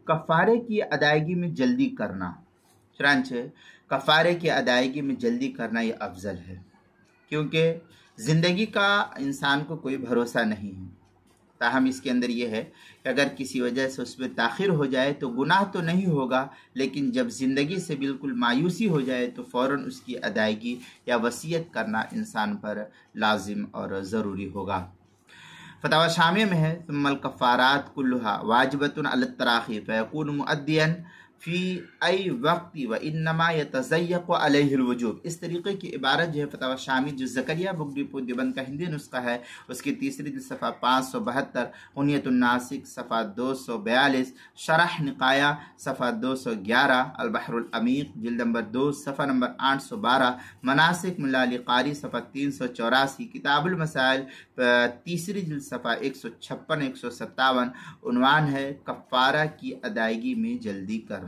کفارے کی ادائیگی میں جلدی کرنا، چنانچہ کفارے کی ادائیگی میں جلدی کرنا یہ افضل ہے، کیونکہ زندگی کا انسان کو کوئی بھروسہ نہیں ہے۔ تاہم اس کے اندر یہ ہے کہ اگر کسی وجہ سے اس میں تاخیر ہو جائے تو گناہ تو نہیں ہوگا، لیکن جب زندگی سے بالکل مایوسی ہو جائے تو فوراً اس کی ادائیگی یا وصیت کرنا انسان پر لازم اور ضروری ہوگا۔ فتاوی شامیہ میں ہے ثم الکفارات کلھا واجبۃ علی التراخی فیکون مؤدیا فی ای وقت و انما یتضیق علیہ الوجوب۔ اس طریقے کی عبارت جو ہے فتاوی شامی جو زکریا بک ڈپو دیوبند کا ہندی نسخہ ہے، اس کی تیسری جلد صفحہ 572، غنیۃ الناسک صفحہ 242، شرح نقایہ صفحہ 211، البحر العمیق جلد نمبر 2 صفحہ نمبر 812، مناسک ملا علی قاری صفحہ 384، کتاب المسائل تیسری جلد صفحہ 156 157، عنوان ہے کفارہ کی ادائیگی میں جلدی کرنا۔